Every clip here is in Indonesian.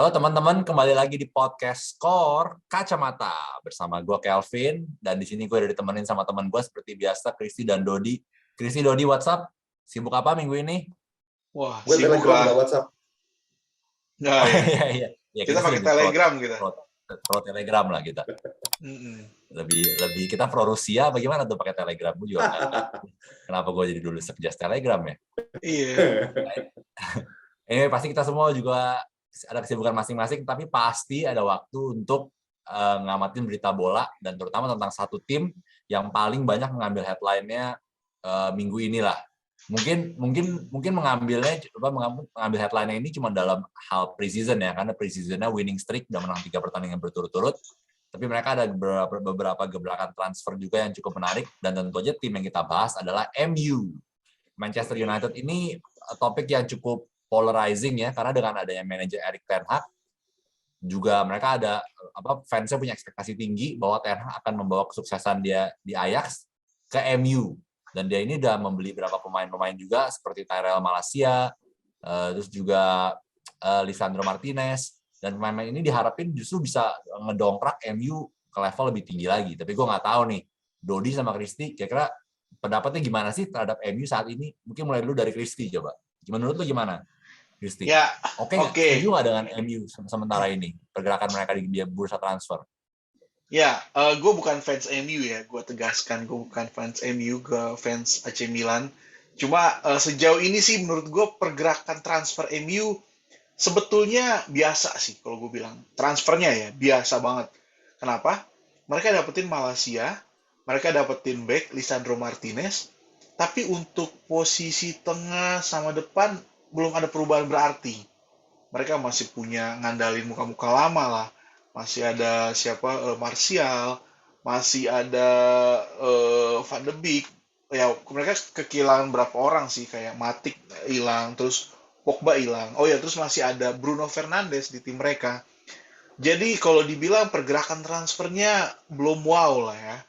Halo teman-teman, kembali lagi di podcast Skor Kacamata bersama gue Kelvin, dan di sini gue udah ditemenin sama teman gue seperti biasa, Kristi dan Dodi. Kristi, Dodi, what's up? Sibuk apa minggu ini? Wah, gue sibuk Telegram lah. nggak WhatsApp. Nah, Oh ya. iya. Ya, Kita pakai lebih Telegram kita. pro Telegram lah kita. Lebih kita pro Rusia, bagaimana tuh pakai Telegram? Gue juga nggak ngerti. Kenapa gue jadi dulu sekejas Telegram ya? Iya. Pasti kita semua juga ada kesibukan masing-masing, tapi pasti ada waktu untuk ngamatin berita bola, dan terutama tentang satu tim yang paling banyak mengambil headline-nya minggu inilah. Mungkin mengambil headline-nya ini cuma dalam hal preseason ya, karena preseason-nya winning streak, udah menang 3 pertandingan berturut-turut. Tapi mereka ada beberapa gebrakan transfer juga yang cukup menarik, dan tentu aja tim yang kita bahas adalah MU. Manchester United ini topik yang cukup polarizing ya, karena dengan adanya manajer Erik ten Hag, juga mereka ada fansnya punya ekspektasi tinggi bahwa ten Hag akan membawa kesuksesan dia di Ajax ke MU, dan dia ini udah membeli beberapa pemain-pemain juga seperti Tyrell Malacia, terus juga Lisandro Martinez, dan pemain-pemain ini diharapin justru bisa ngedongkrak MU ke level lebih tinggi lagi. Tapi gue nggak tahu nih, Dodi sama Kristi, kira-kira pendapatnya gimana sih terhadap MU saat ini? Mungkin mulai dulu dari Kristi coba. Menurut lu gimana, Kristi? Ya, Oke. Setuju nggak dengan MU sementara ini pergerakan mereka di bursa transfer? Ya, gue bukan fans MU ya. Gue tegaskan, gue bukan fans MU, gue fans AC Milan. Cuma sejauh ini sih menurut gue pergerakan transfer MU sebetulnya biasa sih kalau gue bilang. Transfernya ya biasa banget. Kenapa? Mereka dapetin Malacia, mereka dapetin back Lisandro Martinez, tapi untuk posisi tengah sama depan belum ada perubahan berarti. Mereka masih punya ngandalin muka-muka lama lah. Masih ada siapa, Martial, masih ada Van de Beek. Ya, mereka kehilangan berapa orang sih, kayak Matic hilang, terus Pogba hilang. Oh ya, terus masih ada Bruno Fernandes di tim mereka. Jadi kalau dibilang pergerakan transfernya belum wow lah ya.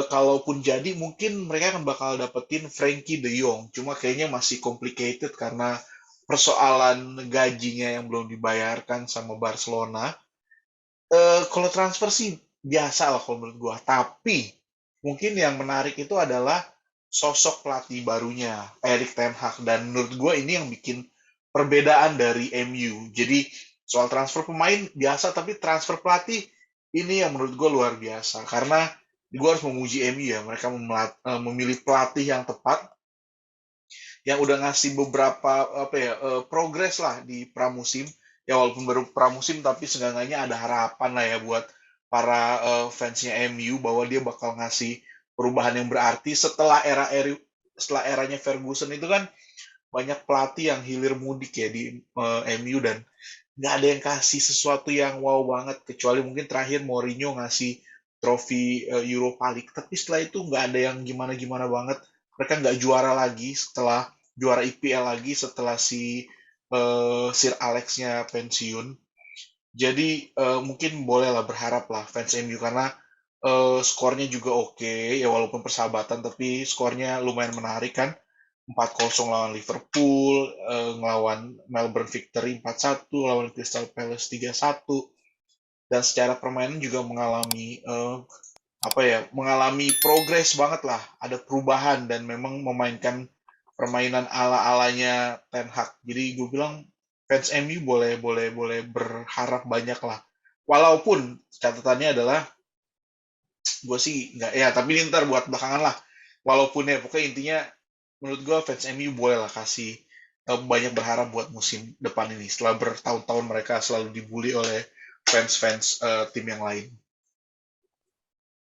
Kalaupun jadi mungkin mereka akan bakal dapetin Frankie de Jong. Cuma kayaknya masih complicated karena persoalan gajinya yang belum dibayarkan sama Barcelona. Kalau transfer sih biasa lah kalau menurut gua. Tapi mungkin yang menarik itu adalah sosok pelatih barunya, Erik ten Hag. Dan menurut gua ini yang bikin perbedaan dari MU. Jadi soal transfer pemain biasa, tapi transfer pelatih ini yang menurut gua luar biasa. Karena gua harus memuji MU ya. Mereka memilih pelatih yang tepat, yang udah ngasih beberapa progres lah di pramusim. Ya walaupun baru pramusim, tapi seenggaknya ada harapan lah ya buat para fansnya MU bahwa dia bakal ngasih perubahan yang berarti setelah eranya Ferguson itu kan banyak pelatih yang hilir mudik ya di MU, dan nggak ada yang kasih sesuatu yang wow banget, kecuali mungkin terakhir Mourinho ngasih trofi Europa League, tapi setelah itu nggak ada yang gimana-gimana banget. Mereka nggak juara lagi setelah juara IPL lagi setelah si Sir Alex-nya pensiun. Jadi mungkin bolehlah berharap lah fans MU, karena skornya juga oke ya, walaupun persahabatan tapi skornya lumayan menarik kan. 4-0 lawan Liverpool, ngelawan Melbourne Victory 4-1, lawan Crystal Palace 3-1. Dan secara permainan juga mengalami mengalami progres banget lah, ada perubahan dan memang memainkan permainan ala-alanya Ten Hag. Jadi gue bilang fans MU boleh berharap banyak lah. Walaupun catatannya adalah gue sih nggak ya, tapi ini ntar buat belakangan lah. Walaupun ya pokoknya intinya menurut gue fans MU boleh lah kasih banyak berharap buat musim depan ini setelah bertahun-tahun mereka selalu dibully oleh fans-fans tim yang lain.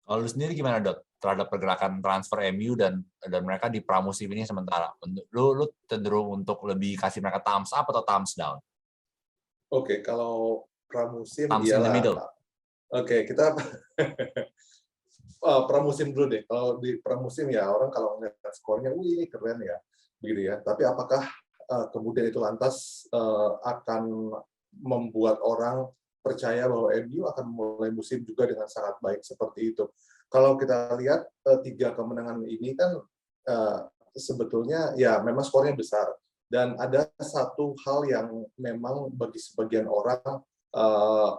Kalau lu sendiri gimana, Dot, terhadap pergerakan transfer MU dan mereka di pramusim ini sementara? Lu cenderung untuk lebih kasih mereka thumbs up atau thumbs down? Oke, kalau pramusim Thumbs in the middle. Oke, kita pramusim dulu deh. Kalau di pramusim ya orang kalau ngeliat skornya, wih keren ya, begitu ya. Tapi apakah kemudian itu lantas akan membuat orang percaya bahwa MU akan mulai musim juga dengan sangat baik seperti itu? Kalau kita lihat 3 kemenangan ini kan sebetulnya ya memang skornya besar. Dan ada satu hal yang memang bagi sebagian orang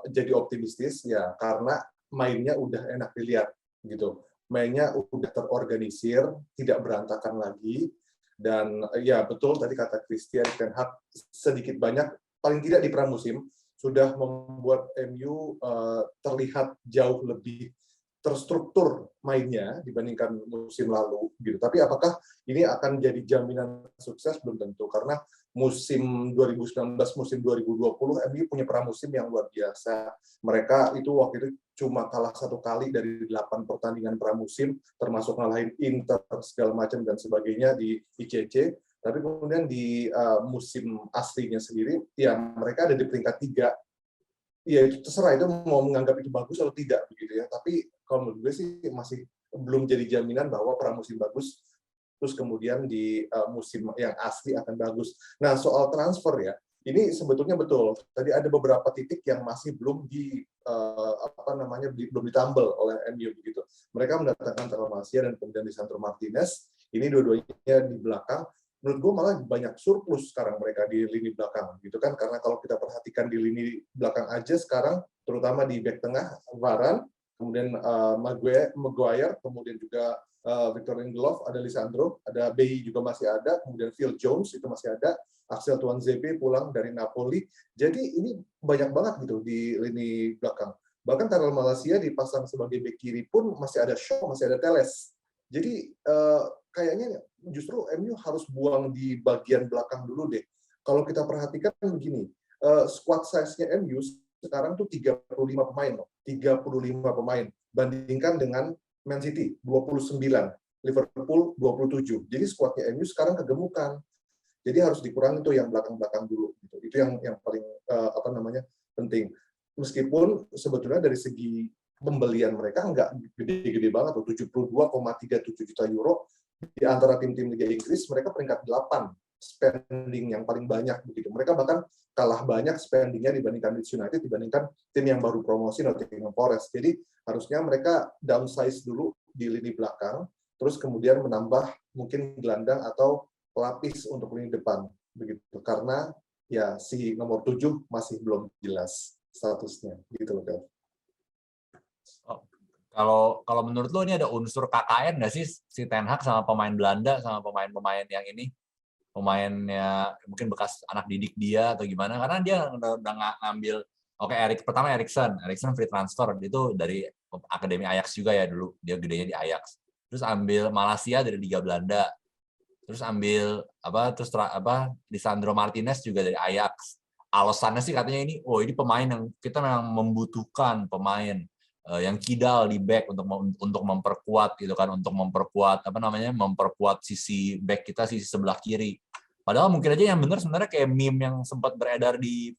jadi optimistis ya, karena mainnya udah enak dilihat gitu. Mainnya udah terorganisir, tidak berantakan lagi, dan ya betul tadi kata Christian, Ten Hag sedikit banyak paling tidak di pramusim sudah membuat MU terlihat jauh lebih terstruktur mainnya dibandingkan musim lalu gitu. Tapi apakah ini akan jadi jaminan sukses belum tentu, karena musim 2019 musim 2020 MU punya pramusim yang luar biasa. Mereka itu waktu itu cuma kalah 1 kali dari 8 pertandingan pramusim, termasuk ngalahin Inter segala macam dan sebagainya di ICC. Tapi kemudian di musim aslinya sendiri, ya mereka ada di peringkat 3. Ya itu terserah, itu mau menganggap itu bagus atau tidak begitu ya. Tapi kalau menurut gue sih masih belum jadi jaminan bahwa pramusim bagus terus kemudian di musim yang asli akan bagus. Nah, soal transfer ya, ini sebetulnya betul. Tadi ada beberapa titik yang masih belum belum ditambal oleh MU begitu. Mereka mendatangkan Malaysia dan kemudian Lisandro Martinez. Ini dua-duanya di belakang. Menurut gue malah banyak surplus sekarang mereka di lini belakang gitu kan, karena kalau kita perhatikan di lini belakang aja sekarang, terutama di back tengah Varane, kemudian Maguire, kemudian juga Victor Lindelof, ada Lisandro, ada Bailly juga masih ada, kemudian Phil Jones itu masih ada, Axel Tuanzebe pulang dari Napoli. Jadi ini banyak banget gitu di lini belakang. Bahkan Karel Malaysia dipasang sebagai bek kiri pun masih ada Shaw, masih ada Teles. Jadi kayaknya justru MU harus buang di bagian belakang dulu deh. Kalau kita perhatikan begini, squad size-nya MU sekarang tuh 35 pemain loh. 35 pemain. Bandingkan dengan Man City, 29. Liverpool, 27. Jadi squad-nya MU sekarang kegemukan. Jadi harus dikurangi tuh yang belakang-belakang dulu. Gitu. Itu yang paling penting. Meskipun sebetulnya dari segi pembelian mereka nggak gede-gede banget, 72,37 juta euro. Di antara tim-tim Liga Inggris, mereka peringkat 8 spending yang paling banyak begitu. Mereka bahkan kalah banyak spendingnya dibandingkan Leeds United, dibandingkan tim yang baru promosi Nottingham Forest. Jadi harusnya mereka downsize dulu di lini belakang, terus kemudian menambah mungkin gelandang atau pelapis untuk lini depan begitu. Karena ya si nomor 7 masih belum jelas statusnya gitu loh, Kev. Kalau menurut lo ini ada unsur KKN nggak sih si Ten Hag sama pemain Belanda sama pemain-pemain yang ini, pemainnya mungkin bekas anak didik dia atau gimana? Karena dia udah ngambil pertama Eriksen free transfer, itu dari akademi Ajax juga ya dulu, dia gedenya di Ajax. Terus ambil Malaysia dari Liga Belanda. Terus ambil Lisandro Martinez juga dari Ajax. Alasannya sih katanya ini pemain yang kita memang membutuhkan pemain yang kidal di back untuk memperkuat gitu kan, untuk memperkuat sisi back kita, sisi sebelah kiri. Padahal mungkin aja yang benar sebenarnya kayak meme yang sempat beredar di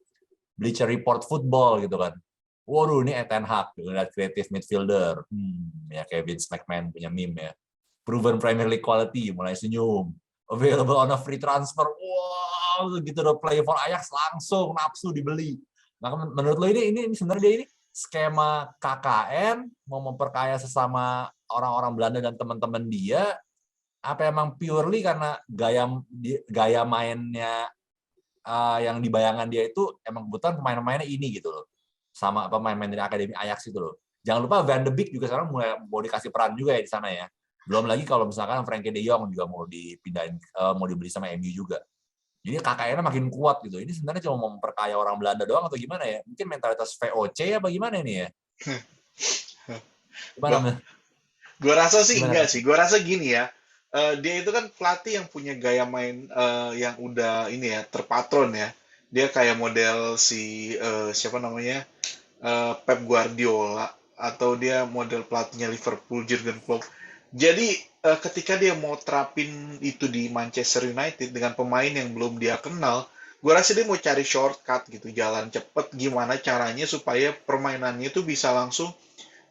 Bleacher Report Football gitu kan. Waduh, ini Ten Hag, creative midfielder. Ya kayak Vince McMahon punya meme ya. Proven Premier League quality, mulai senyum. Available on a free transfer. Wow, gitu udah play for Ajax langsung nafsu dibeli. Nah, menurut lo ini sebenarnya ini skema KKN mau memperkaya sesama orang-orang Belanda dan teman-teman dia, apa emang purely karena gaya mainnya yang dibayangkan dia itu emang kebetulan pemain-pemainnya ini gitu loh, sama pemain-pemain dari akademi Ajax itu loh. Jangan lupa Van de Beek juga sekarang mulai mau dikasih peran juga ya di sana ya. Belum lagi kalau misalkan Frenkie de Jong juga mau dipindahin, mau dibeli sama MU juga. Jadi KKN-nya makin kuat gitu. Ini sebenarnya cuma mau memperkaya orang Belanda doang atau gimana ya? Mungkin mentalitas VOC apa gimana ini ya? Gimana? Gue rasa sih Gimana? enggak sih. Gue rasa gini ya. Dia itu kan pelatih yang punya gaya main yang udah ini ya, terpatron ya. Dia kayak model si siapa namanya? Pep Guardiola, atau dia model pelatihnya Liverpool, Jurgen Klopp. Jadi ketika dia mau terapin itu di Manchester United dengan pemain yang belum dia kenal, gue rasa dia mau cari shortcut gitu, jalan cepet gimana caranya supaya permainannya itu bisa langsung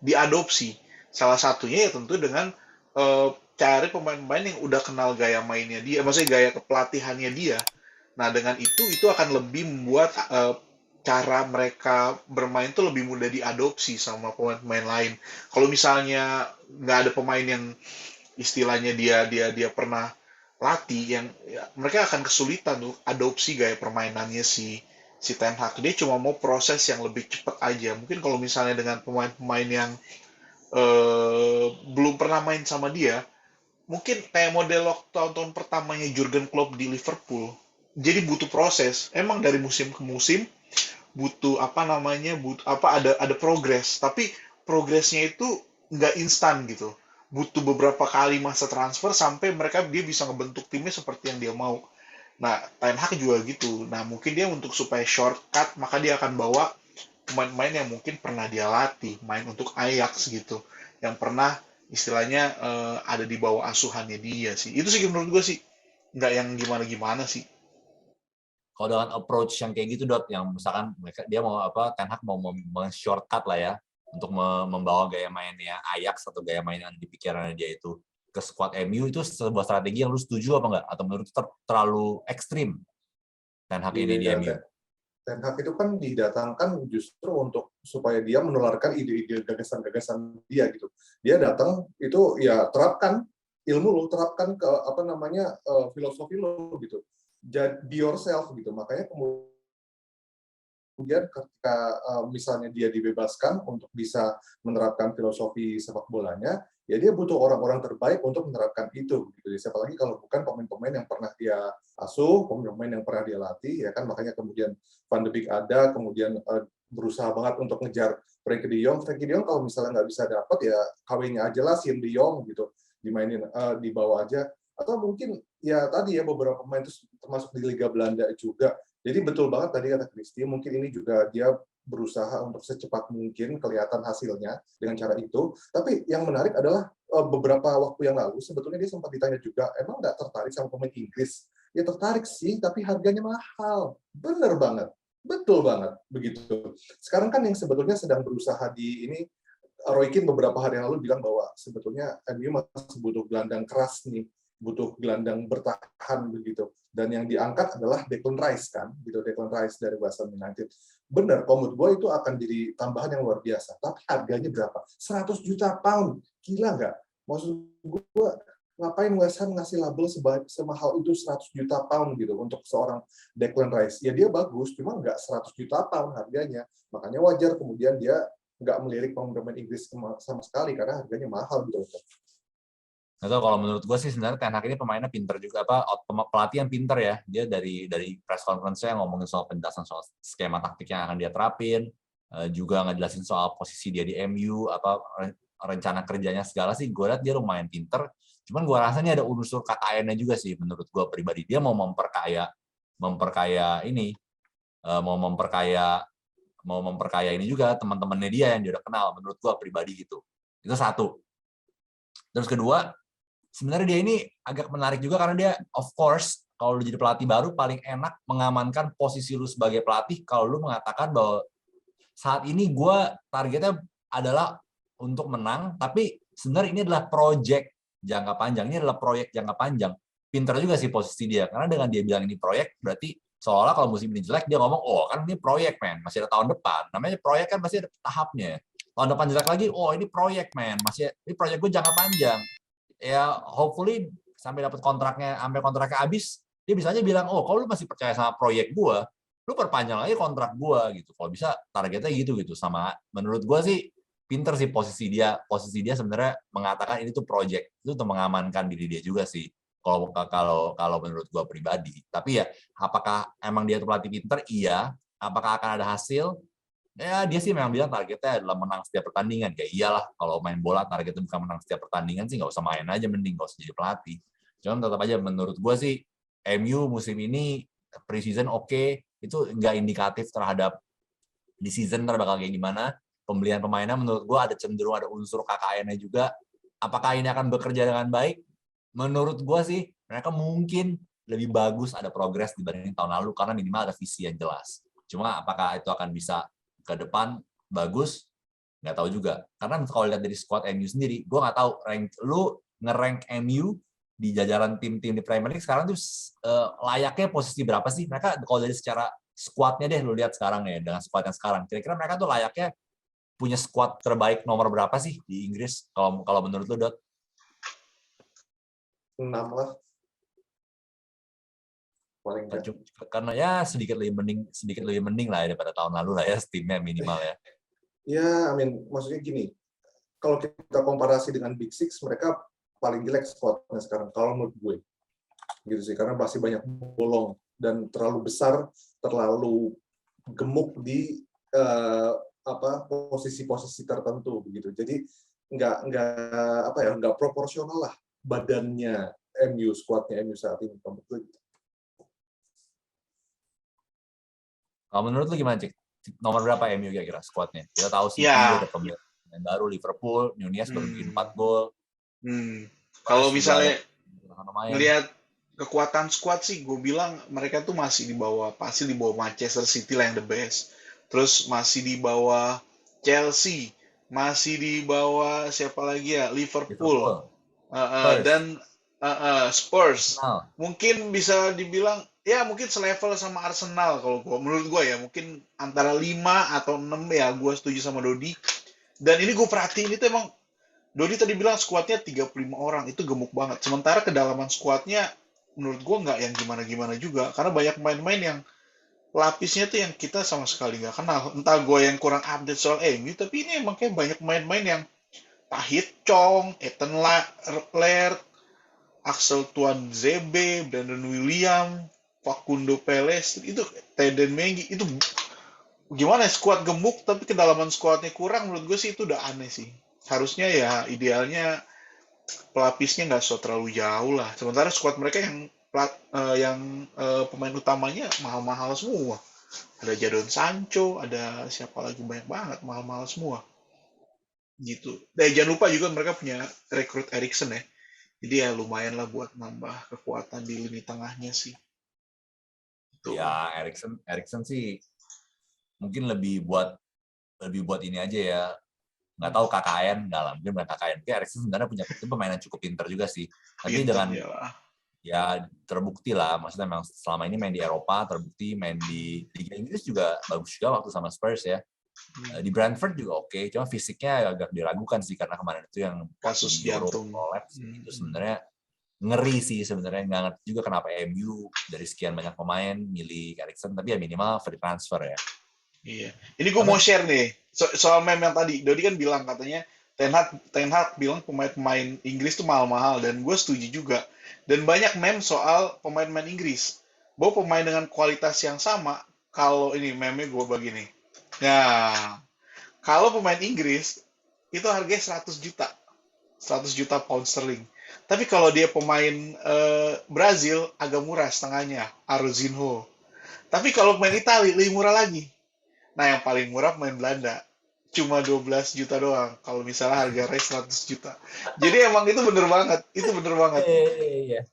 diadopsi. Salah satunya ya tentu dengan cari pemain-pemain yang udah kenal gaya mainnya dia, maksudnya gaya kepelatihannya dia. Nah, dengan itu akan lebih membuat cara mereka bermain tuh lebih mudah diadopsi sama pemain-pemain lain. Kalau misalnya nggak ada pemain yang istilahnya dia pernah latih yang ya, mereka akan kesulitan tuh adopsi gaya permainannya si Ten Hag. Dia cuma mau proses yang lebih cepat aja. Mungkin kalau misalnya dengan pemain-pemain yang belum pernah main sama dia, mungkin kayak model waktu tahun-tahun pertamanya Jurgen Klopp di Liverpool. Jadi butuh proses. Emang dari musim ke musim butuh apa namanya, butuh apa, ada progres. Tapi progresnya itu nggak instan gitu. Butuh beberapa kali masa transfer sampai dia bisa ngebentuk timnya seperti yang dia mau. Nah, Ten Hag juga gitu. Nah, mungkin dia untuk supaya shortcut, maka dia akan bawa pemain-pemain yang mungkin pernah dia latih, main untuk Ajax gitu, yang pernah istilahnya ada di bawah asuhannya dia sih. Itu sih menurut gue sih, nggak yang gimana-gimana sih. Kalau dengan approach yang kayak gitu Dot, yang misalkan mereka dia mau apa, Ten Hag mau shortcut lah ya untuk membawa gaya mainnya Ajax atau gaya main yang ada di pikirannya dia itu ke squad MU, itu sebuah strategi yang lu setuju apa enggak? Atau menurut terlalu ekstrim Ten Hag ini di Iya, MU? Ten Hag itu kan didatangkan justru untuk supaya dia menularkan ide-ide gagasan-gagasan dia gitu. Dia datang itu ya terapkan ilmu lo, terapkan ke apa namanya filosofi lo gitu. Jadi be yourself gitu. Makanya kemudian ketika misalnya dia dibebaskan untuk bisa menerapkan filosofi sepak bolanya, ya dia butuh orang-orang terbaik untuk menerapkan itu. Gitu. Siapa lagi kalau bukan pemain-pemain yang pernah dia asuh, pemain-pemain yang pernah dia latih, ya kan makanya kemudian Van de Beek ada, kemudian berusaha banget untuk ngejar Frenkie de Jong. Frenkie de Jong kalau misalnya nggak bisa dapat ya kawinnya aja lah Siem de Jong gitu, dimainin di bawah aja. Atau mungkin ya tadi ya beberapa pemain itu termasuk di Liga Belanda juga. Jadi betul banget tadi kata Kristi, mungkin ini juga dia berusaha untuk secepat mungkin kelihatan hasilnya dengan cara itu. Tapi yang menarik adalah beberapa waktu yang lalu sebetulnya dia sempat ditanya juga, emang nggak tertarik sama pemain Inggris? Ya tertarik sih, tapi harganya mahal. Bener banget. Betul banget. Begitu. Sekarang kan yang sebetulnya sedang berusaha di ini, Roy Keane beberapa hari yang lalu bilang bahwa sebetulnya MU masih butuh gelandang keras nih, butuh gelandang bertahan begitu. Dan yang diangkat adalah Declan Rice kan, gitu Declan Rice dari West Ham United. Benar, kalau menurut gue itu akan jadi tambahan yang luar biasa. Tapi harganya berapa? 100 juta pound. Gila nggak? Maksud gue, ngapain West Ham ngasih label semahal itu 100 juta pound gitu untuk seorang Declan Rice? Ya dia bagus, cuma nggak 100 juta pound harganya. Makanya wajar kemudian dia nggak melirik pemain Inggris sama sekali karena harganya mahal gitu. Atau kalau menurut gue sih sebenarnya Ten Hag ini pemainnya pinter juga, apa pelatih yang pinter ya. Dia dari press conference-nya ngomongin soal penjelasan soal skema taktik yang akan dia terapin, juga ngejelasin soal posisi dia di MU, apa rencana kerjanya segala sih. Gue lihat dia lumayan pinter. Cuman gue rasa ini ada unsur KKN-nya juga sih menurut gue pribadi. Dia mau memperkaya ini, mau memperkaya ini juga teman-temannya dia yang dia udah kenal, menurut gue pribadi gitu. Itu satu. Terus kedua, sebenarnya dia ini agak menarik juga karena dia, of course, kalau lu jadi pelatih baru paling enak mengamankan posisi lu sebagai pelatih kalau lu mengatakan bahwa saat ini gue targetnya adalah untuk menang, tapi sebenarnya ini adalah project jangka panjang, ini adalah proyek jangka panjang. Pinter juga sih posisi dia, karena dengan dia bilang ini proyek, berarti seolah-olah kalau musim ini jelek, dia ngomong, oh kan ini proyek, men, masih ada tahun depan. Namanya proyek kan pasti ada tahapnya. Tahun depan jelek lagi, oh ini proyek, men, masih ini proyek gue jangka panjang. Ya hopefully sampai dapat kontraknya habis, dia bisa aja bilang, oh kalau lu masih percaya sama proyek gue, lu perpanjang lagi kontrak gue gitu. Kalau bisa targetnya gitu sama. Menurut gue sih pinter sih posisi dia sebenarnya mengatakan ini tuh project, itu untuk mengamankan diri dia juga sih. Kalau menurut gue pribadi. Tapi ya apakah emang dia tuh pelatih pinter? Iya. Apakah akan ada hasil? Ya dia sih memang bilang targetnya adalah menang setiap pertandingan. Ya iyalah, kalau main bola targetnya bukan menang setiap pertandingan sih nggak usah main aja, mending nggak usah jadi pelatih. Cuman tetap aja menurut gue sih MU musim ini preseason oke, itu nggak indikatif terhadap di season bakal kayak gimana. Pembelian pemainnya menurut gue ada cenderung ada unsur KKN-nya juga. Apakah ini akan bekerja dengan baik? Menurut gue sih mereka mungkin lebih bagus, ada progres dibanding tahun lalu karena minimal ada visi yang jelas. Cuma apakah itu akan bisa ke depan bagus? Nggak tahu juga. Karena kalau lihat dari squad MU sendiri, gue nggak tahu lu nge-rank MU di jajaran tim-tim di Premier League sekarang tuh layaknya posisi berapa sih? Mereka kalau dari secara squad-nya deh lu lihat sekarang ya, dengan squad yang sekarang. Kira-kira mereka tuh layaknya punya squad terbaik nomor berapa sih di Inggris kalau menurut lu, Dot? 6 lah. paling nggak. Karena ya sedikit lebih mending lah ya daripada tahun lalu lah ya, timnya minimal ya. Ya, maksudnya gini, kalau kita komparasi dengan Big Six, mereka paling jelek squadnya sekarang, kalau menurut gue. Gitu sih, karena masih banyak bolong dan terlalu besar, terlalu gemuk di posisi-posisi tertentu begitu. Jadi nggak proporsional lah badannya squadnya MU saat ini. Kalau menurut lu gimana, Cik? Nomor berapa MU kira-kira squadnya? Kita tahu City ada pemain baru, Liverpool, Nunez baru bikin 4 gol. Kalau misalnya ngelihat kekuatan squad sih, gue bilang mereka tuh masih di bawah Manchester City lah yang the best. Terus masih di bawah Chelsea, masih di bawah siapa lagi ya, Liverpool. Dan Spurs. Mungkin bisa dibilang ya mungkin selevel sama Arsenal kalau menurut gue ya, mungkin antara 5 atau 6 ya, gue setuju sama Dodi. Dan ini gue perhatiin itu emang Dodi tadi bilang skuadnya 35 orang, itu gemuk banget. Sementara kedalaman skuadnya menurut gue nggak yang gimana-gimana juga, karena banyak pemain-pemain yang lapisnya tuh yang kita sama sekali nggak kenal. Entah gue yang kurang update soal MU, tapi ini emang kayak banyak pemain-pemain yang Tahith Chong, Ethan Laird, Axel Tuanzebe, Brandon William, Facundo Perez, itu Teden Mengi, itu gimana ya, skuad gemuk tapi kedalaman skuadnya kurang, menurut gue sih itu udah aneh sih. Harusnya ya idealnya pelapisnya nggak terlalu jauh lah. Sementara skuad mereka yang pemain utamanya mahal-mahal semua. Ada Jadon Sancho, ada siapa lagi, banyak banget mahal-mahal semua. Gitu. Dan jangan lupa juga mereka punya rekrut Eriksen ya. Jadi ya lumayan lah buat nambah kekuatan di lini tengahnya sih. Tuh. Ya Eriksen sih mungkin lebih buat ini aja ya. Nggak tahu KKN, nggak lah, mungkin bukan KKN. Kayak Eriksen sebenarnya punya pemain yang cukup pintar juga sih. Tapi dengan ya terbukti lah, maksudnya memang selama ini main di Eropa, terbukti main di Liga Inggris juga bagus juga waktu sama Spurs ya. Di Brentford juga oke, cuma fisiknya agak diragukan sih karena kemarin itu yang kasus jantung prolaps itu sebenarnya ngeri sih sebenarnya. Nggak ngerti juga kenapa MU dari sekian banyak pemain milih Eriksen, tapi ya minimal free transfer ya. Iya. Ini gue mau share nih soal meme yang tadi. Dodi kan bilang katanya Ten Hag bilang pemain-pemain Inggris tuh mahal-mahal, dan gue setuju juga. Dan banyak meme soal pemain-pemain Inggris bahwa pemain dengan kualitas yang sama, kalau ini meme gue bagi nih. Nah, kalau pemain Inggris itu harganya 100 juta pound sterling. Tapi kalau dia pemain Brazil agak murah setengahnya, Arauzinho. Tapi kalau pemain Italia lebih murah lagi. Nah, yang paling murah pemain Belanda. Cuma 12 juta doang. Kalau misalnya harga race 100 juta. Jadi emang itu bener banget. Iya.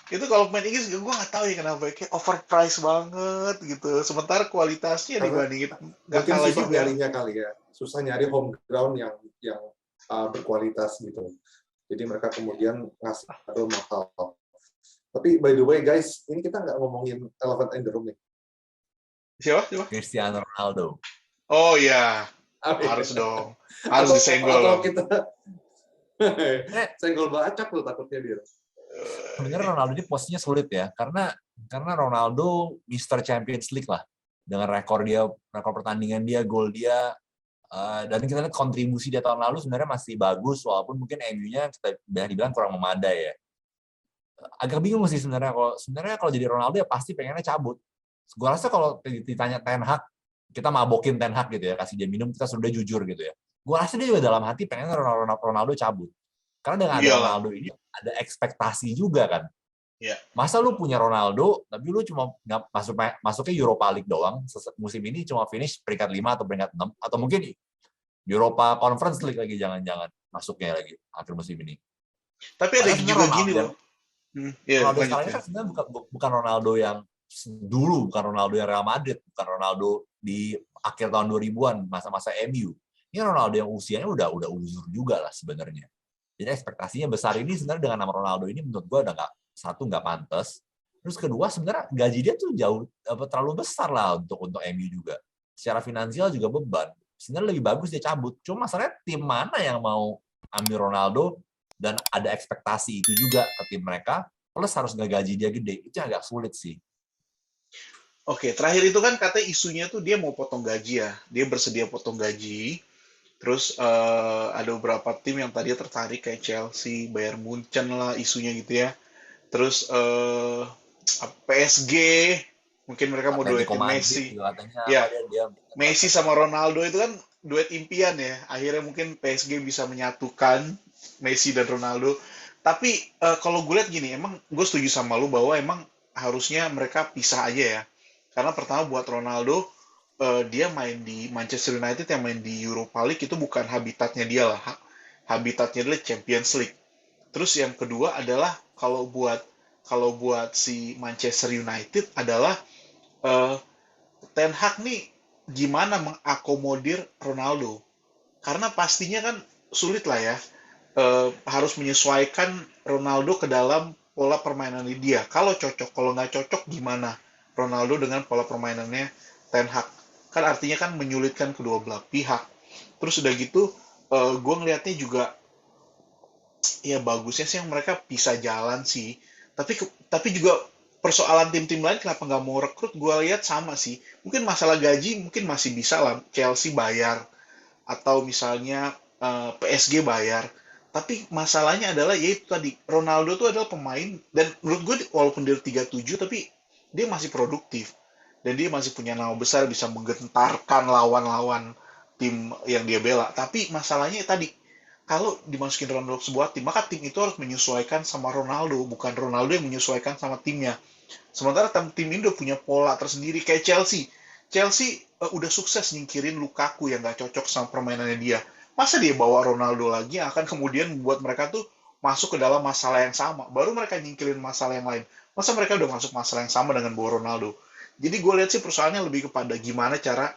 Itu kalau pemain Inggris gue nggak tahu ya kenapa, kayak overpriced banget gitu. Sementara kualitasnya dibandingin nggak kalah juga. Nyarinya kali ya. Susah nyari home ground yang berkualitas gitu. Jadi mereka kemudian ngasih harga mahal. Tapi by the way guys, ini kita nggak ngomongin elephant in the room nih. Siapa? Cristiano Ronaldo. Oh iya, harus dong. Harus disenggol. Atau kita senggol bacak loh takutnya dia. Sebenarnya Ronaldo ini posisinya sulit ya, karena Ronaldo Mr. Champions League lah, dengan rekor pertandingan dia, gol dia, dan kita lihat kontribusi dia tahun lalu sebenarnya masih bagus, walaupun mungkin MU-nya kita dibilang kurang memadai ya. Agak bingung sih sebenarnya kalau jadi Ronaldo ya pasti pengennya cabut. Gue rasa kalau ditanya Ten Hag, kita mabokin Ten Hag gitu ya, kasih dia minum, kita sudah jujur gitu ya. Gue rasa dia juga dalam hati pengen Ronaldo cabut. Karena dengan ada Ronaldo ini ada ekspektasi juga kan. Yeah. Masa lu punya Ronaldo, tapi lu cuma masuknya Europa League doang, musim ini cuma finish peringkat 5 atau peringkat 6, atau mungkin Europa Conference League lagi jangan-jangan masuknya lagi akhir musim ini. Tapi ada juga gini loh. Ronaldo sekarang kan sebenarnya bukan Ronaldo yang dulu, bukan Ronaldo yang Real Madrid, bukan Ronaldo di akhir tahun 2000-an, masa-masa MU. Ini Ronaldo yang usianya udah uzur juga lah sebenarnya. Jadi ekspektasinya besar ini sebenarnya dengan nama Ronaldo ini menurut gue udah nggak pantas. Terus kedua sebenarnya gaji dia tuh terlalu besar lah untuk MU juga. Secara finansial juga beban. Sebenarnya lebih bagus dia cabut. Cuma masalahnya tim mana yang mau ambil Ronaldo dan ada ekspektasi itu juga ke tim mereka, plus harus ngegaji dia gede. Itu agak sulit sih. Oke, terakhir itu kan katanya isunya tuh dia mau potong gaji ya. Dia bersedia potong gaji. Terus ada beberapa tim yang tadi tertarik kayak Chelsea, Bayern Munchen lah isunya gitu ya. Terus PSG, mungkin mereka mau Atletico duetin Madrid Messi. juga katanya apa Ya, dia Messi sama Ronaldo itu kan duet impian ya. Akhirnya mungkin PSG bisa menyatukan Messi dan Ronaldo. Tapi kalau gue lihat gini, emang gue setuju sama lu bahwa emang harusnya mereka pisah aja ya. Karena pertama buat Ronaldo, dia main di Manchester United yang main di Europa League itu bukan habitatnya dia lah. Habitatnya adalah Champions League. Terus yang kedua adalah kalau buat si Manchester United adalah eh, Ten Hag nih gimana mengakomodir Ronaldo? Karena pastinya kan sulit lah ya, harus menyesuaikan Ronaldo ke dalam pola permainan dia. Kalau cocok, kalau nggak cocok gimana Ronaldo dengan pola permainannya Ten Hag? Kan artinya kan menyulitkan kedua belah pihak. Terus udah gitu, gue ngelihatnya juga ya bagusnya sih yang mereka bisa jalan sih. Tapi juga persoalan tim-tim lain kenapa nggak mau rekrut, gue lihat sama sih. Mungkin masalah gaji mungkin masih bisa lah Chelsea bayar, atau misalnya PSG bayar. Tapi masalahnya adalah yaitu tadi Ronaldo tuh adalah pemain, dan menurut gue walaupun dia 37 tapi dia masih produktif dan dia masih punya nama besar, bisa menggentarkan lawan-lawan tim yang dia bela. Tapi masalahnya tadi, kalau dimasukin Ronaldo ke sebuah tim, maka tim itu harus menyesuaikan sama Ronaldo, bukan Ronaldo yang menyesuaikan sama timnya. Sementara tim ini udah punya pola tersendiri kayak Chelsea. Chelsea udah sukses nyingkirin Lukaku yang gak cocok sama permainannya dia. Masa dia bawa Ronaldo lagi yang akan kemudian membuat mereka tuh masuk ke dalam masalah yang sama. Baru mereka nyingkirin masalah yang lain. Masa mereka udah masuk masalah yang sama dengan bawa Ronaldo. Jadi gue lihat sih persoalannya lebih kepada gimana cara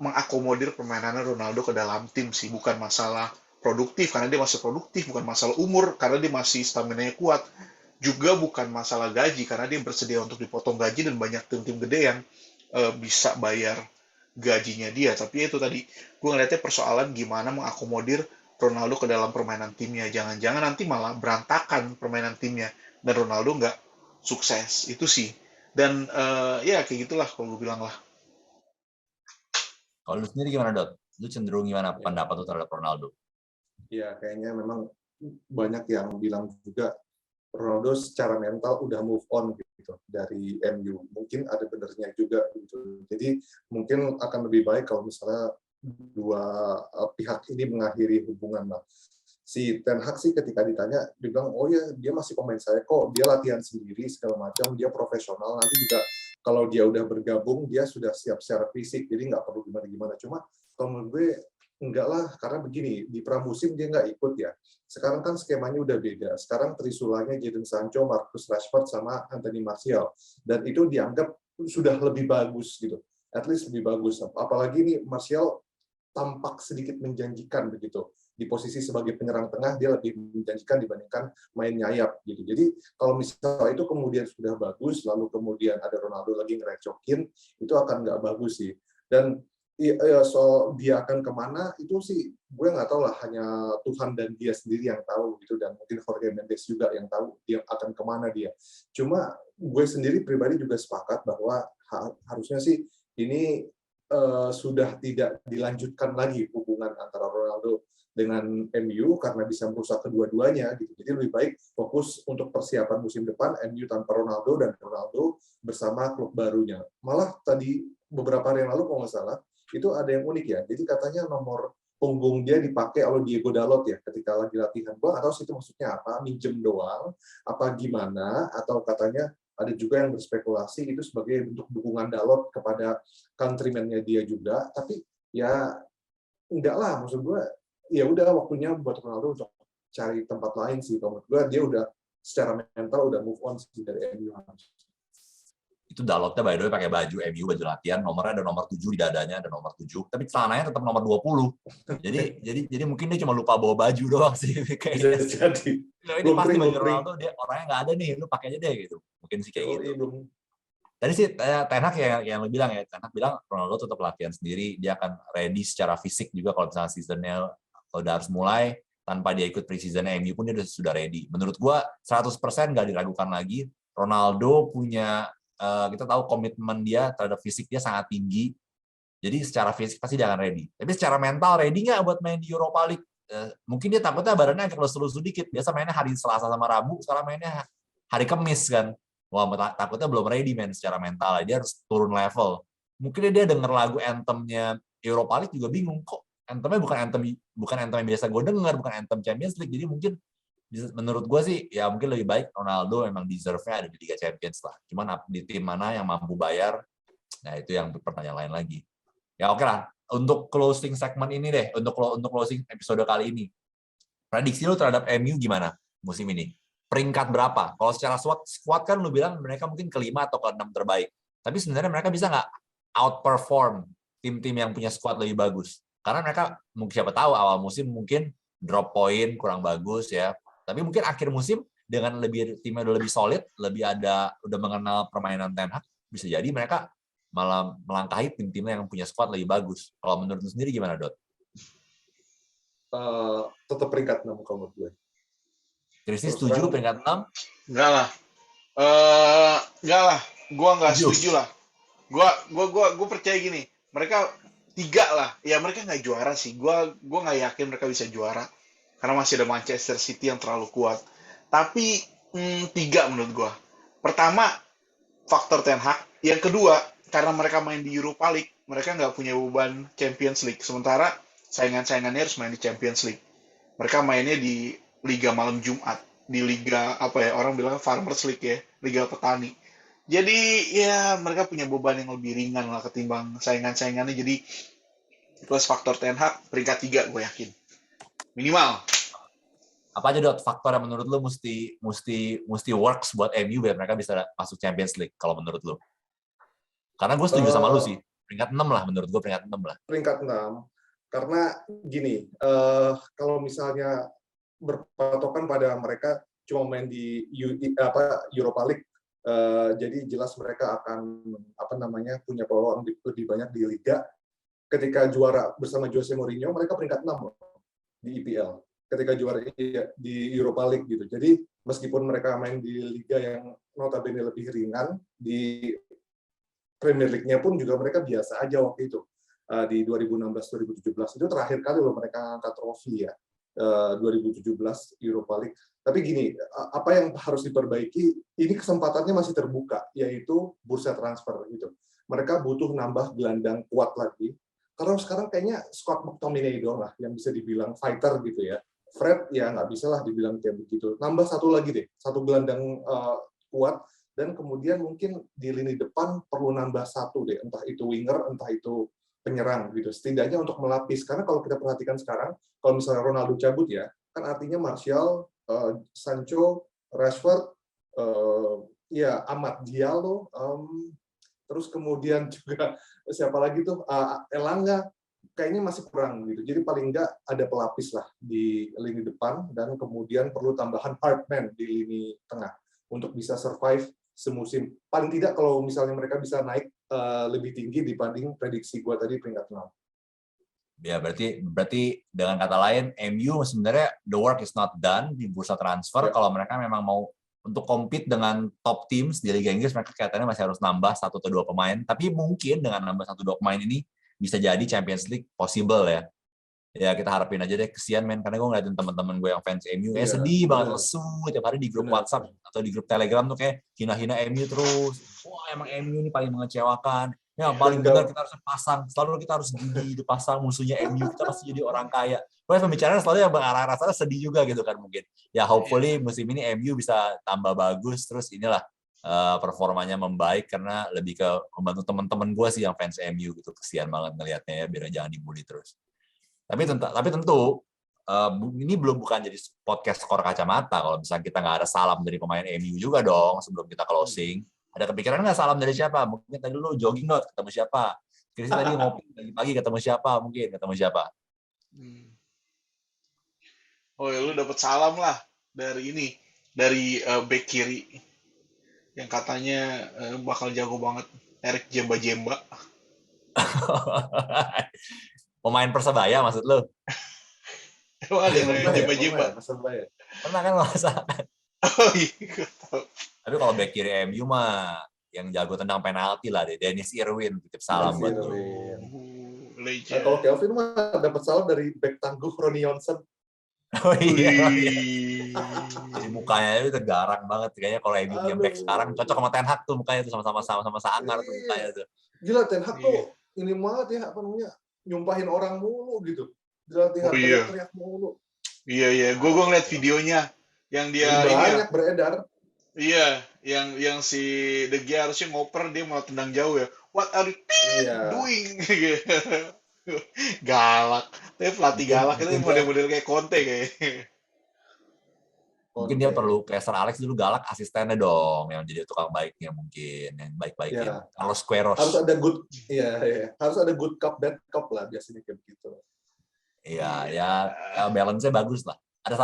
mengakomodir permainan Ronaldo ke dalam tim sih. Bukan masalah produktif, karena dia masih produktif. Bukan masalah umur, karena dia masih stamina-nya kuat. Juga bukan masalah gaji, karena dia bersedia untuk dipotong gaji dan banyak tim-tim gede yang bisa bayar gajinya dia. Tapi itu tadi, gue ngeliatnya persoalan gimana mengakomodir Ronaldo ke dalam permainan timnya. Jangan-jangan nanti malah berantakan permainan timnya dan Ronaldo nggak sukses. Itu sih. Dan ya kayak gitulah kalau gue bilang lah. Kalau lu sendiri gimana, Dot? Lu cenderung gimana Ya, pendapat lu terhadap Ronaldo? ya kayaknya memang banyak yang bilang juga Ronaldo secara mental udah move on gitu dari MU. Mungkin ada benernya juga gitu. Jadi mungkin akan lebih baik kalau misalnya dua pihak ini mengakhiri hubungan lah. Si Ten Hag sih ketika ditanya, dia bilang, oh ya dia masih pemain saya kok, dia latihan sendiri segala macam, dia profesional. Nanti juga kalau dia udah bergabung, dia sudah siap secara fisik, jadi nggak perlu gimana-gimana. Cuma kalau menurut gue enggak lah, karena begini, di pramusim dia nggak ikut ya. Sekarang kan skemanya udah beda. Sekarang trisulanya Jadon Sancho, Marcus Rashford, sama Anthony Martial. Dan itu dianggap sudah lebih bagus gitu. At least lebih bagus. Apalagi nih Martial tampak sedikit menjanjikan begitu. Di posisi sebagai penyerang tengah dia lebih menjanjikan dibandingkan main nyayap gitu. Jadi kalau misalnya itu kemudian sudah bagus, lalu kemudian ada Ronaldo lagi ngerecokin, itu akan nggak bagus sih. Dan soal dia akan kemana itu sih gue nggak tahu lah, hanya Tuhan dan dia sendiri yang tahu gitu, dan mungkin Jorge Mendes juga yang tahu dia akan kemana dia. Cuma gue sendiri pribadi juga sepakat bahwa harusnya sih ini sudah tidak dilanjutkan lagi hubungan antara Ronaldo dengan MU karena bisa merusak kedua-duanya gitu. Jadi lebih baik fokus untuk persiapan musim depan MU tanpa Ronaldo dan Ronaldo bersama klub barunya. Malah tadi beberapa hari yang lalu kalau nggak salah itu ada yang unik ya. Jadi katanya nomor punggung dia dipakai oleh Diego Dalot ya ketika lagi latihan. Gua nggak tahu sih itu maksudnya apa, minjem doang, apa gimana, atau katanya ada juga yang berspekulasi itu sebagai bentuk dukungan Dalot kepada countryman-nya dia juga. Tapi ya enggak lah, maksud gue ya udah waktunya buat Ronaldo untuk cari tempat lain sih. Kalau menurut gue dia udah secara mental udah move on sih dari MU. Itu Dalotnya by the way pakai baju MU, baju latihan, nomornya ada nomor 7 di dadanya, ada nomor 7, tapi celananya tetap nomor 20. Jadi mungkin dia cuma lupa bawa baju doang sih kayaknya. Bisa jadi. Ini pasti baju Ronaldo, dia orangnya nggak ada nih, lu pakai aja deh gitu. Mungkin sih kayak gitu. Tadi sih Ten Hag yang lu bilang ya, Ten Hag bilang Ronaldo tetap latihan sendiri, dia akan ready secara fisik juga kalau misalnya seasonnya udah harus mulai, tanpa dia ikut preseason MU pun dia sudah ready. Menurut gua 100% nggak diragukan lagi. Ronaldo punya kita tahu komitmen dia terhadap fisik dia sangat tinggi. Jadi secara fisik pasti dia akan ready. Tapi secara mental ready nggak buat main di Europa League? Mungkin dia takutnya badannya agak lesu-lesu dikit. Biasa mainnya hari Selasa sama Rabu, sekarang mainnya hari Kamis kan. Wah, takutnya belum ready man secara mental. Dia harus turun level. Mungkin dia denger lagu anthemnya Europa League juga bingung kok. Anthemnya bukan anthem yang biasa gue denger, bukan anthem Champions League. Jadi mungkin menurut gue sih ya mungkin lebih baik Ronaldo memang deserve-nya ada di Liga Champions lah. Cuman di tim mana yang mampu bayar, nah itu yang pertanyaan lain lagi. Ya oke lah, untuk closing segment ini deh, untuk closing episode kali ini, prediksi lu terhadap MU gimana musim ini? Peringkat berapa? Kalau secara squad kan lu bilang mereka mungkin ke-5 atau ke-6 terbaik. Tapi sebenarnya mereka bisa nggak outperform tim-tim yang punya squad lebih bagus? Karena mereka mungkin siapa tahu awal musim mungkin drop point kurang bagus ya. Tapi mungkin akhir musim dengan timnya udah lebih solid, udah mengenal permainan Ten Hag, bisa jadi mereka malah melangkahi tim-tim yang punya squad lebih bagus. Kalau menurut lu sendiri gimana, Dot? Tetap peringkat 6 kalau menurut gue. Kristi setuju peringkat 6? Enggak lah. Enggak lah. Gua nggak setuju lah. Gua percaya gini. Mereka 3 lah. Ya mereka nggak juara sih. Gua nggak yakin mereka bisa juara. Karena masih ada Manchester City yang terlalu kuat. Tapi 3 menurut gua. Pertama, faktor Ten Hag. Yang kedua, karena mereka main di Europa League, mereka nggak punya beban Champions League. Sementara saingan-saingannya harus main di Champions League. Mereka mainnya di Liga Malam Jumat. Di Liga, orang bilang Farmers League ya. Liga Petani. Jadi, ya mereka punya beban yang lebih ringan lah ketimbang saingan-saingannya. Jadi, plus faktor Ten Hag, peringkat 3 gue yakin. Minimal. Apa aja Dot faktor yang menurut lu mesti works buat MU biar mereka bisa masuk Champions League kalau menurut lu? Karena gue setuju sama lu sih. Peringkat 6 lah menurut gue, peringkat 6 lah. Peringkat 6. Karena gini, kalau misalnya berpatokan pada mereka cuma main di Europa League, jadi jelas mereka akan punya peluang lebih banyak di Liga. Ketika juara bersama Jose Mourinho, mereka peringkat 6 di EPL. Ketika juara di Europa League gitu. Jadi meskipun mereka main di liga yang notabene lebih ringan, di Premier League-nya pun juga mereka biasa aja waktu itu. Di 2016-2017 itu terakhir kali loh mereka angkat trofi ya. 2017 Europa League. Tapi gini, apa yang harus diperbaiki, ini kesempatannya masih terbuka, yaitu bursa transfer gitu. Mereka butuh nambah gelandang kuat lagi. Karena sekarang kayaknya Scott McTominay doang lah yang bisa dibilang fighter gitu ya. Fred ya nggak bisa lah dibilang kayak begitu. Nambah satu lagi deh, satu gelandang kuat, dan kemudian mungkin di lini depan perlu nambah satu deh, entah itu winger, entah itu penyerang gitu. Setidaknya untuk melapis, karena kalau kita perhatikan sekarang, kalau misalnya Ronaldo cabut ya, kan artinya Martial, Sancho, Rashford, ya Amad Diallo, terus kemudian juga siapa lagi tuh, Elanga, kayaknya masih kurang gitu. Jadi paling nggak ada pelapis lah di lini depan, dan kemudian perlu tambahan hardman di lini tengah untuk bisa survive semusim. Paling tidak kalau misalnya mereka bisa naik lebih tinggi dibanding prediksi gue tadi peringkat 6. Ya berarti dengan kata lain MU sebenarnya the work is not done di bursa transfer. Kalau mereka memang mau untuk compete dengan top teams di Liga Inggris, mereka kelihatannya masih harus nambah 1 atau 2 pemain. Tapi mungkin dengan nambah 1-2 pemain ini bisa jadi Champions League possible ya. Ya kita harapin aja deh. Kesian men, karena gue ngeliatin teman-teman gue yang fans MU kayak sedih banget, lesu tiap hari di grup WhatsApp atau di grup Telegram tuh kayak hina-hina MU terus. Wah emang MU ini paling mengecewakan. Ya paling benar kita harus pasang, selalu kita harus gigi dipasang musuhnya MU, kita pasti jadi orang kaya. Pokoknya pembicaraan selalu yang mengarah sana sedih juga gitu kan mungkin. Ya hopefully musim ini MU bisa tambah bagus, terus inilah performanya membaik karena lebih ke membantu teman-teman gue sih yang fans MU gitu. Kesian banget ngelihatnya ya, biar jangan dibully terus. Tapi tentu ini bukan jadi podcast skor kacamata kalau misalnya kita nggak ada salam dari pemain MU juga dong sebelum kita closing. Ada kepikiran nggak salam dari siapa? Mungkin tadi lu jogging Dot, ketemu siapa? Chris tadi ngopi pagi ketemu siapa? Mungkin ketemu siapa? Oh ya, lu dapet salam lah dari back kiri yang katanya bakal jago banget, Eric Jemba-Jemba. Pemain Persebaya maksud lu? Emang ada yang namanya Pernah Jemba-Jemba? ya, Mas Mbak ya. Pernah kan nggak usah. Oh iya, gak tahu. Tapi kalau back kiri MU mah yang jago tendang penalti lah deh, Dennis Irwin, titip salam Dennis buat Irwin. lu. Legend. Kalau Kelvin mah dapat salam dari back tangguh Ronnie Johnson. Oh iya, Wih. jadi mukanya itu garang banget kayaknya kalau MU punya back sekarang cocok sama Ten Hag tuh mukanya tuh sama-sama sangar tuh mukanya tuh. Gila, Ten Hag Iya. tuh ini banget ya, apa namanya, nyumpahin orang mulu gitu. Di latihan Oh, iya. teriak-teriak mulu. Iya. Gue ngeliat videonya yang dia Jadi ini ya. banyak beredar. Iya, yang si De Gea harusnya ngoper, dia malah tendang jauh ya. What are you Iya. doing? Galak. Tapi pelatih galak itu Mungkin model-model kayak Conte kayak. mungkin dia perlu kayak Sir Alex dulu galak asistennya dong yang jadi tukang baiknya mungkin yang baik-baikin. Ya. Carlos Queiroz. Harus ada good, iya. Harus ada good cop, bad cop lah biasanya kayak begitu. Iya, ya balance-nya bagus lah. Ada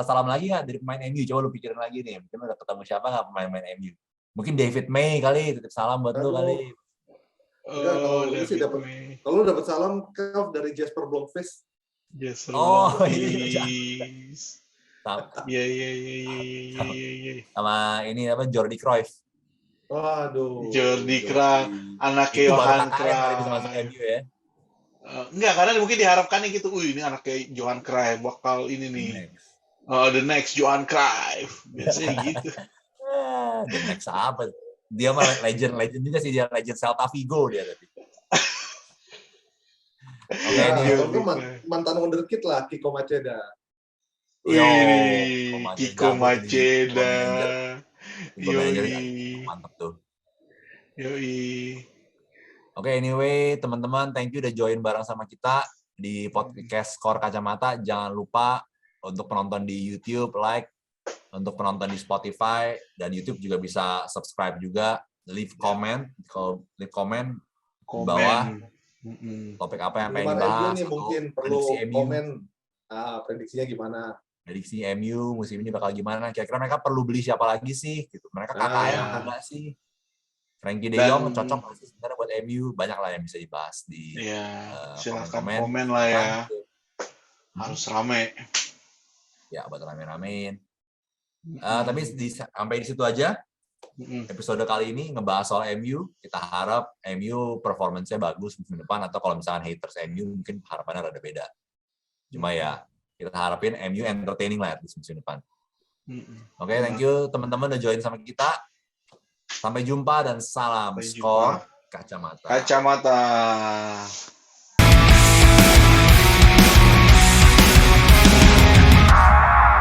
salam lagi nggak dari pemain MU? Coba lu pikirin lagi nih. Mungkin udah ketemu siapa nggak pemain-pemain MU? Mungkin David May kali, titip salam buat lu Aduh. kali. Enggak, kalau ini sih David dapat, May. kalau lu dapat salam Kelv dari Jasper Blomqvist. Yes, Oh, Lopez. iya. Iya. Sama ini apa Jordi Cruyff. Waduh. Jordi Cruyff, anaknya Itu baru Johan KKN kali bisa masuk Cruyff. MU ya. Enggak, karena mungkin diharapkannya gitu. Ini anaknya Johan Cruyff bakal ini nih. Next. The next Johan Cruyff. Biasanya gitu. The next apa? Dia mah legend juga sih, dia legend Celta Vigo dia tadi. Oke, Ya, ini atau mantan wonderkid lah, Kiko Macheda. Wih, Kiko Jago Macheda. Tipe manajer mantep tuh. Yoi. Oke, anyway, teman-teman, thank you udah join bareng sama kita di podcast Skor Kacamata. Jangan lupa untuk penonton di YouTube, like, untuk penonton di Spotify dan YouTube juga bisa subscribe juga, leave comment, kalau leave comment di bawah topik apa yang pengen Gimana dibahas, juga nih mungkin perlu prediksi MU. komen prediksinya gimana. Prediksi MU musim ini bakal gimana? Kira-kira mereka perlu beli siapa lagi sih? Gitu. Mereka KKN enggak sih? Frankie De Jong cocok nggak sih sebenarnya buat MU? Banyak lah yang bisa dibahas di silahkan komen lah ya. Harus rame. Ya, buat rame-ramein. Tapi sampai di situ aja. Episode kali ini ngebahas soal MU. Kita harap MU performance-nya bagus musim depan, atau kalau misalkan haters MU mungkin harapannya rada beda. Cuma ya kita harapin MU entertaining lah di musim depan. Oke, thank you teman-teman udah join sama kita. Sampai jumpa dan salam Skor Kacamata. Kacamata.